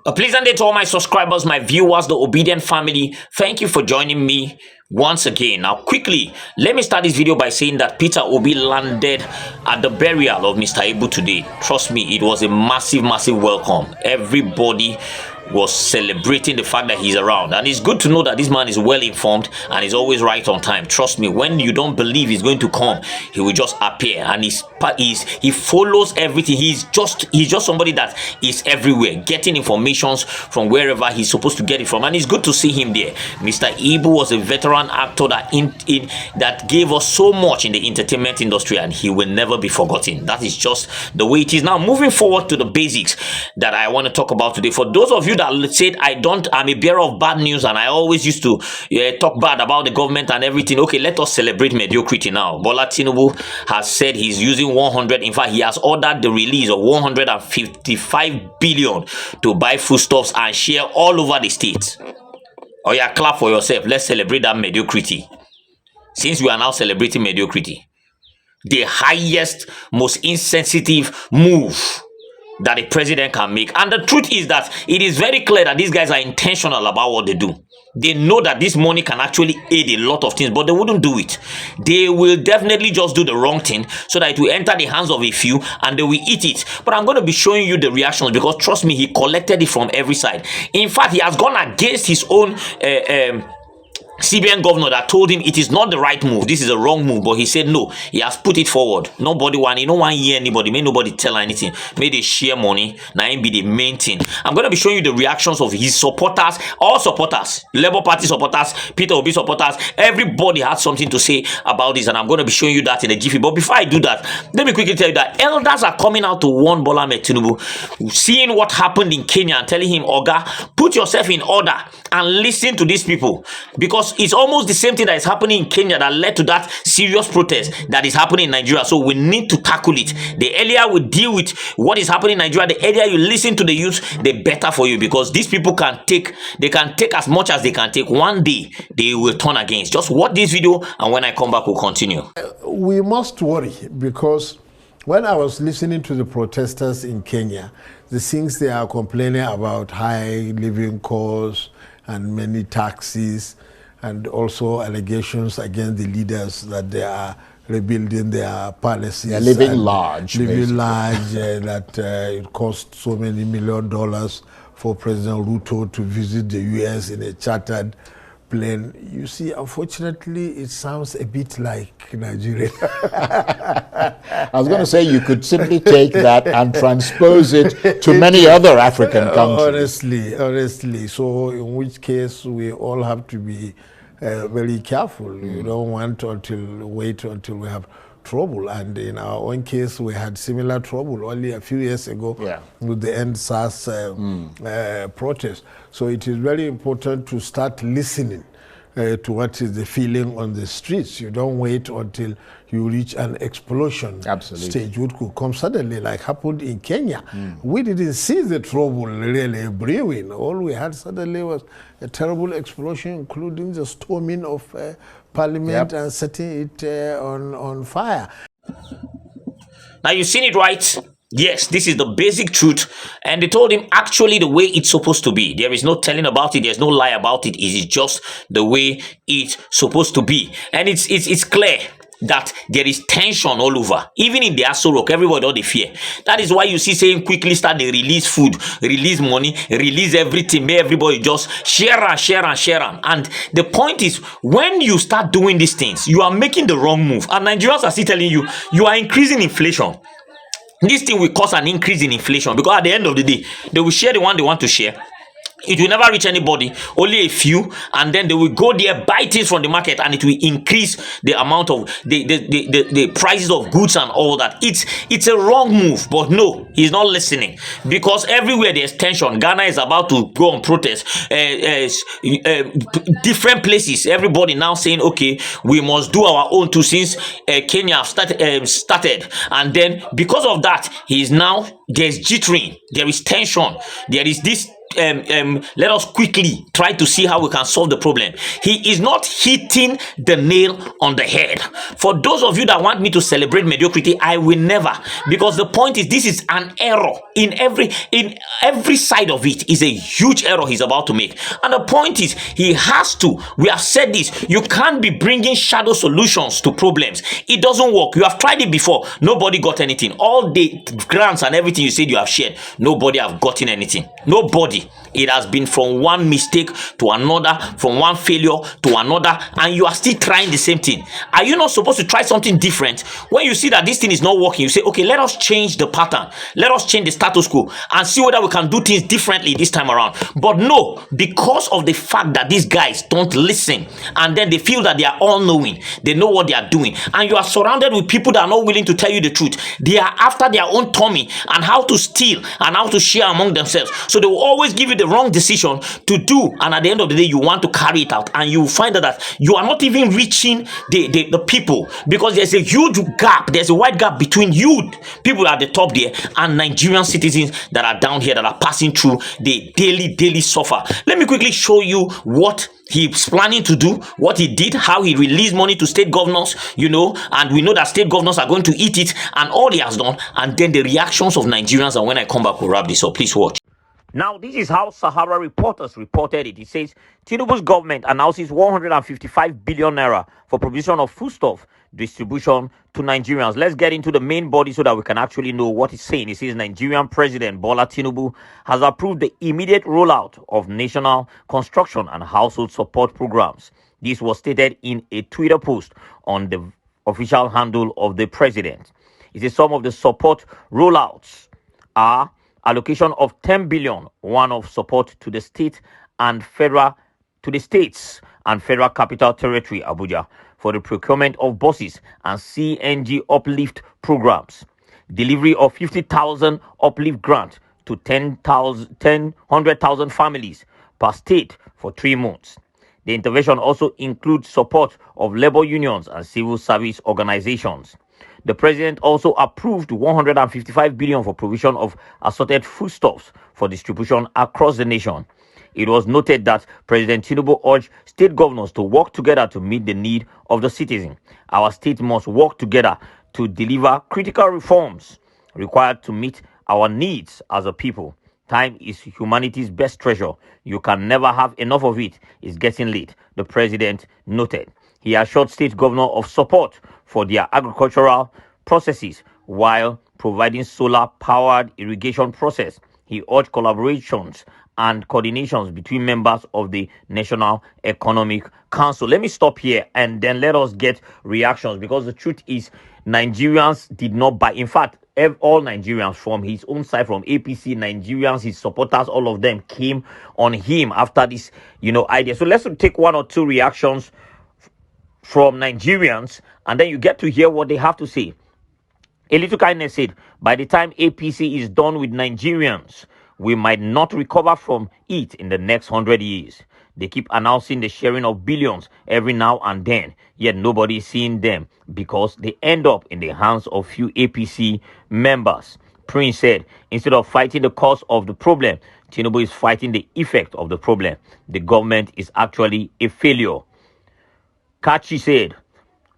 A pleasant day to all my subscribers, my viewers, the obedient family. Thank you for joining me once again. Now, quickly, let me start this video by saying that Peter Obi landed at the burial of Mr. Ibu today. Trust me, it was a massive, massive welcome. Everybody was celebrating the fact that he's around, and it's good to know that this man is well informed and is always right on time. Trust me, when you don't believe he's going to come, he will just appear, and he follows everything. He's just somebody that is everywhere, getting informations from wherever he's supposed to get it from, and it's good to see him there. Mr. Ibu was a veteran actor that gave us so much in the entertainment industry, and he will never be forgotten. That is just the way it is. Now, moving forward to the basics that I want to talk about today. For those of you that said I'm a bearer of bad news and I always used to talk bad about the government and everything, okay, let us celebrate mediocrity now. Bola TINUBU has said he's using 100, in fact, he has ordered the release of 155 billion to buy foodstuffs and share all over the state. Oh yeah, clap for yourself. Let's celebrate that mediocrity. Since we are now celebrating mediocrity, the highest, most insensitive move that a president can make. And the truth is that it is very clear that these guys are intentional about what they do. They know that this money can actually aid a lot of things, but they wouldn't do it. They will definitely just do the wrong thing so that it will enter the hands of a few and they will eat it. But I'm going to be showing you the reactions, because trust me, he collected it from every side. In fact, he has gone against his own CBN governor that told him it is not the right move, this is a wrong move, but he said no, he has put it forward. Nobody want, you don't want to hear anybody, may nobody tell anything, may they share money, now be the main thing. I'm going to be showing you the reactions of his supporters, all supporters, Labour Party supporters, Peter Obi supporters. Everybody had something to say about this, and I'm going to be showing you that in a jiffy. But before I do that, let me quickly tell you that elders are coming out to warn Bola TINUBU, seeing what happened in Kenya, and telling him, Oga, put yourself in order and listen to these people, because it's almost the same thing that is happening in Kenya that led to that serious protest that is happening in Nigeria. So we need to tackle it. The earlier we deal with what is happening in Nigeria, the earlier you listen to the youth, the better for you, because these people can take as much as they can take. One day they will turn against. Just watch this video, and when I come back, we'll continue. We must worry, because when I was listening to the protesters in Kenya, the things they are complaining about, high living costs and many taxes, and also allegations against the leaders that they are rebuilding their palaces. They're living large. That it cost so many $1 million for President Ruto to visit the US in a chartered plane. You see, unfortunately, it sounds a bit like Nigeria. I was going to say you could simply take that and transpose it to many other African countries. Honestly. So in which case we all have to be very careful. You don't want to wait until we have trouble. And in our own case, we had similar trouble only a few years ago with the End SARS protest. So it is very important to start listening to what is the feeling on the streets. You don't wait until you reach an explosion stage, which could come suddenly, like happened in Kenya. We didn't see the trouble really brewing. All we had suddenly was a terrible explosion, including the storming of parliament and setting it on fire. Now, you've seen it, right? Yes, this is the basic truth. And they told him actually the way it's supposed to be. There is no telling about it. There's no lie about it. It is just the way it's supposed to be. And it's clear that there is tension all over. Even in the Aso Rock, everybody all the fear. That is why you see saying quickly start, they release food, release money, release everything. May everybody just share. And the point is, when you start doing these things, you are making the wrong move. And Nigerians are still telling you, you are increasing inflation. This thing will cause an increase in inflation, because at the end of the day, they will share the one they want to share. It will never reach anybody, only a few, and then they will go there, buy things from the market, and it will increase the amount of the prices of goods and all that. It's a wrong move, but no, he's not listening, because everywhere there's tension. Ghana is about to go on protest. Different places, everybody now saying, okay, we must do our own too, since Kenya started, and then because of that, there's jittering, there is tension, there is this let us quickly try to see how we can solve the problem. He is not hitting the nail on the head. For those of you that want me to celebrate mediocrity, I will never, because the point is, this is an error in every side of it. Is a huge error he's about to make. And the point is, he has to. We have said this. You can't be bringing shadow solutions to problems. It doesn't work. You have tried it before. Nobody got anything. All the grants and everything you said you have shared, nobody have gotten anything. Nobody. It has been from one mistake to another, from one failure to another, and you are still trying the same thing. Are you not supposed to try something different? When you see that this thing is not working, you say, okay, let us change the pattern. Let us change the status quo and see whether we can do things differently this time around. But no, because of the fact that these guys don't listen, and then they feel that they are all knowing, they know what they are doing, and you are surrounded with people that are not willing to tell you the truth. They are after their own tummy and how to steal and how to share among themselves. So they will always give you the wrong decision to do, and at the end of the day, you want to carry it out, and you will find that you are not even reaching the people, because there's a huge gap, there's a wide gap between you people at the top there and Nigerian citizens that are down here, that are passing through the daily suffer. Let me quickly show you what he's planning to do, what he did, how he released money to state governors, and we know that state governors are going to eat it, and all he has done, and then the reactions of Nigerians. And when I come back, we'll wrap this up. Please watch. Now, this is how Sahara Reporters reported it. It says, Tinubu's government announces 155 billion naira for provision of foodstuff distribution to Nigerians. Let's get into the main body so that we can actually know what it's saying. It says Nigerian President Bola Tinubu has approved the immediate rollout of national construction and household support programs. This was stated in a Twitter post on the official handle of the president. It says some of the support rollouts are allocation of 10 billion, one of support to the state and federal, to the states and federal capital territory, Abuja, for the procurement of buses and CNG uplift programs. Delivery of 50,000 uplift grant to 100,000 families per state for 3 months. The intervention also includes support of labor unions and civil service organizations. The president also approved 155 billion for provision of assorted foodstuffs for distribution across the nation. It was noted that President Tinubu urged state governors to work together to meet the need of the citizen. Our state must work together to deliver critical reforms required to meet our needs as a people. Time is humanity's best treasure. You can never have enough of it. It's getting late, the president noted. He assured state governors of support for their agricultural processes while providing solar-powered irrigation process. He urged collaborations and coordinations between members of the National Economic Council. Let me stop here and then let us get reactions, because the truth is Nigerians did not buy. In fact, all Nigerians from his own side, from APC, Nigerians, his supporters, all of them came on him after this, idea. So let's take one or two reactions from Nigerians, and then you get to hear what they have to say. A Little Kindness said, by the time APC is done with Nigerians, we might not recover from it in the next 100 years. They keep announcing the sharing of billions every now and then, yet nobody is seeing them because they end up in the hands of few APC members. Prince said, instead of fighting the cause of the problem, Tinubu is fighting the effect of the problem. The government is actually a failure. Kachi said,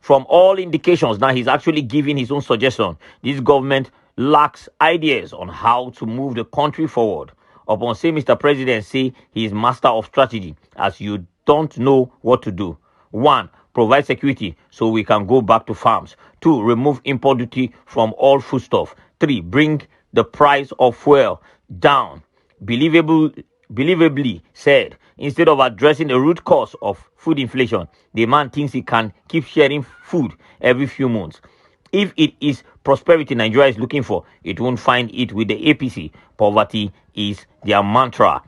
from all indications, now he's actually giving his own suggestion. This government lacks ideas on how to move the country forward. Upon say Mr. President say he is master of strategy, as you don't know what to do. 1. Provide security so we can go back to farms. 2. Remove import duty from all foodstuff. 3. Bring the price of fuel down. Believably said, instead of addressing the root cause of food inflation, the man thinks he can keep sharing food every few months. If it is prosperity Nigeria is looking for, it won't find it with the APC. Poverty is their mantra.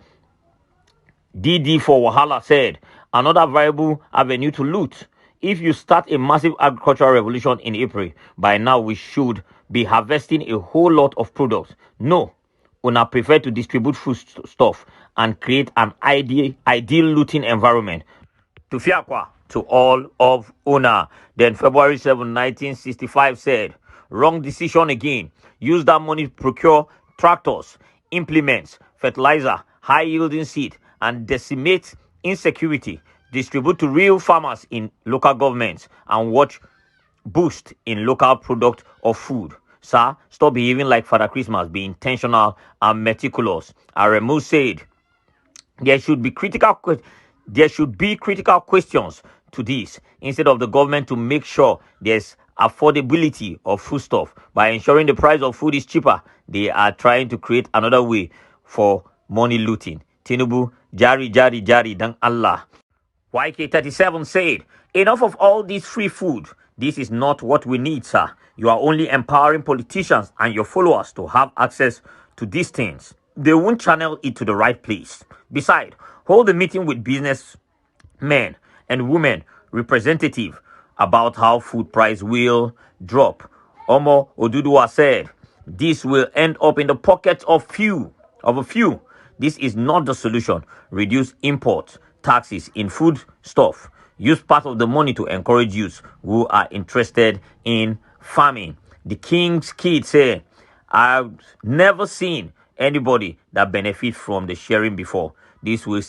DD for Wahala said, another viable avenue to loot. If you start a massive agricultural revolution in April, by now we should be harvesting a whole lot of products. No, una prefer to distribute food stuff and create an ideal looting environment. To Fiakwa, to all of una. Then February 7, 1965 said, wrong decision again. Use that money to procure tractors, implements, fertilizer, high-yielding seed, and decimate insecurity. Distribute to real farmers in local governments and watch boost in local product of food. Sir, stop behaving like Father Christmas. Be intentional and meticulous. Aremu said, there should be critical questions to this instead of the government to make sure there's affordability of foodstuff. By ensuring the price of food is cheaper, they are trying to create another way for money looting. Tinubu, jari jari jari dan Allah. YK37 said, enough of all this free food. This is not what we need, sir. You are only empowering politicians and your followers to have access to these things. They won't channel it to the right place. Besides, hold a meeting with businessmen and women representative about how food price will drop. Omo Oduduwa said, this will end up in the pockets of a few. This is not the solution. Reduce import taxes in food stuff. Use part of the money to encourage youth who are interested in farming. The King's Kid said, I've never seen anybody that benefit from the sharing before. They will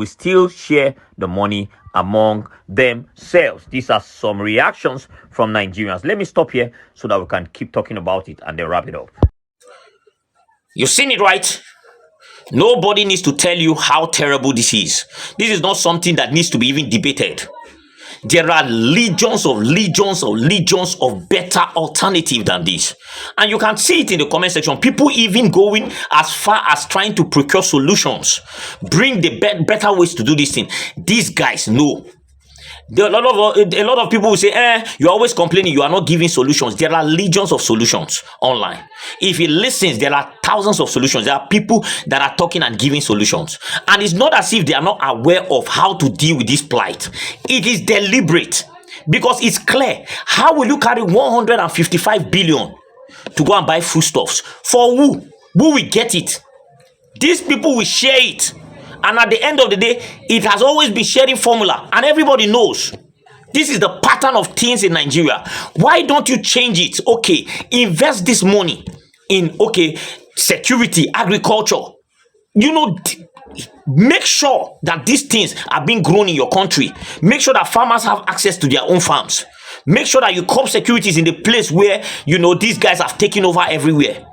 still share the money among themselves. These are some reactions from Nigerians. Let me stop here so that we can keep talking about it and then wrap it up. You've seen it, right? Nobody needs to tell you how terrible this is. This is not something that needs to be even debated. There are legions of better alternative than this. And you can see it in the comment section. People even going as far as trying to procure solutions. Bring the better ways to do this thing. These guys know. A lot of people will say, you're always complaining, you are not giving solutions. There are legions of solutions online. If he listens, there are thousands of solutions. There are people that are talking and giving solutions. And it's not as if they are not aware of how to deal with this plight. It is deliberate because it's clear. How will you carry 155 billion to go and buy foodstuffs? For who? Who will get it? These people will share it. And at the end of the day, it has always been sharing formula. And everybody knows. This is the pattern of things in Nigeria. Why don't you change it? Okay, invest this money in, security, agriculture. Make sure that these things are being grown in your country. Make sure that farmers have access to their own farms. Make sure that you crop securities in the place where, these guys have taken over everywhere.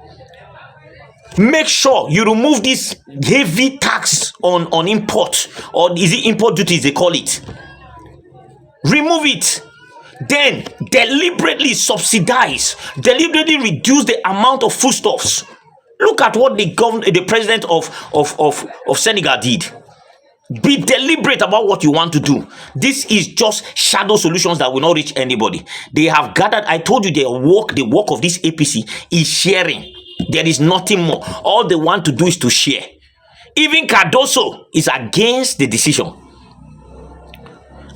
Make sure you remove this heavy tax on import, or is it import duties they call it? Remove it. Then deliberately subsidize, deliberately reduce the amount of foodstuffs. Look at what the president of Senegal did. Be deliberate about what you want to do. This is just shadow solutions that will not reach anybody. They have gathered. I told you the work of this APC is sharing. There is nothing more. All they want to do is to share. Even Cardoso is against the decision.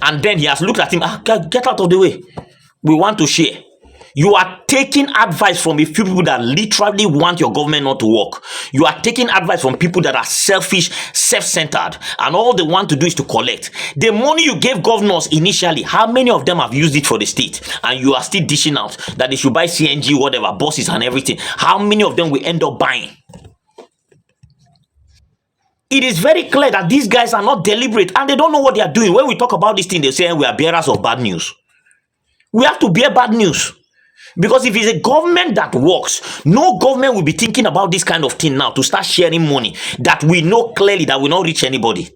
And then he has looked at him. Get out of the way. We want to share. You are taking advice from a few people that literally want your government not to work. You are taking advice from people that are selfish, self-centered, and all they want to do is to collect. The money you gave governors initially, how many of them have used it for the state? And you are still dishing out that they should buy CNG, whatever, buses and everything. How many of them will end up buying? It is very clear that these guys are not deliberate and they don't know what they are doing. When we talk about this thing, they say we are bearers of bad news. We have to bear bad news. Because if it's a government that works, no government will be thinking about this kind of thing now to start sharing money that we know clearly that will not reach anybody.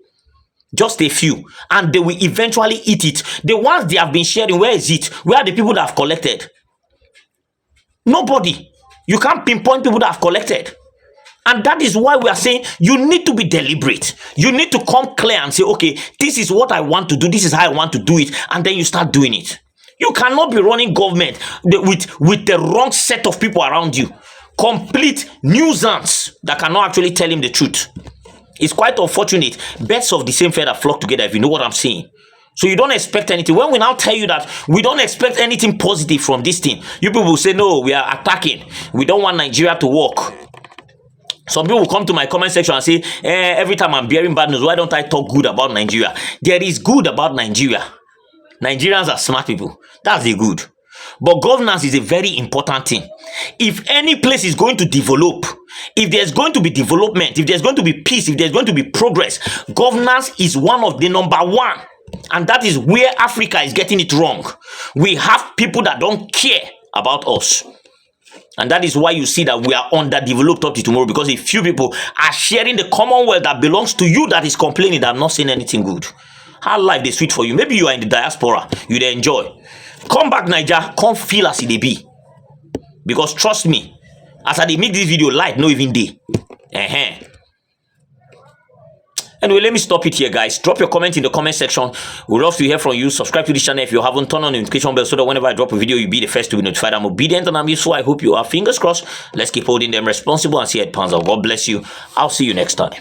Just a few. And they will eventually eat it. The ones they have been sharing, where is it? Where are the people that have collected? Nobody. You can't pinpoint people that have collected. And that is why we are saying you need to be deliberate. You need to come clear and say, okay, this is what I want to do. This is how I want to do it. And then you start doing it. You cannot be running government with the wrong set of people around you. Complete nuisance that cannot actually tell him the truth. It's quite unfortunate. Birds of the same feather flock together, if you know what I'm saying. So you don't expect anything. When we now tell you that we don't expect anything positive from this thing, you people will say, no, we are attacking. We don't want Nigeria to work. Some people will come to my comment section and say, every time I'm bearing bad news, why don't I talk good about Nigeria? There is good about Nigeria. Nigerians are smart people. That's the good. But governance is a very important thing. If any place is going to develop, if there's going to be development, if there's going to be peace, if there's going to be progress, governance is one of the number one. And that is where Africa is getting it wrong. We have people that don't care about us. And that is why you see that we are underdeveloped up to tomorrow, because a few people are sharing the commonwealth that belongs to you that is complaining that I'm not saying anything good. How life is sweet for you. Maybe you are in the diaspora, you dey enjoy. Come back, Niger, come feel as it be. Because trust me, as I dey make this video, light no even day. Anyway, let me stop it here, guys. Drop your comment in the comment section. We'd love to hear from you. Subscribe to this channel if you haven't. Turn on the notification bell so that whenever I drop a video, you'll be the first to be notified. I'm obedient and I'm useful. I hope you are. Fingers crossed. Let's keep holding them responsible and see how it pans out. God bless you. I'll see you next time.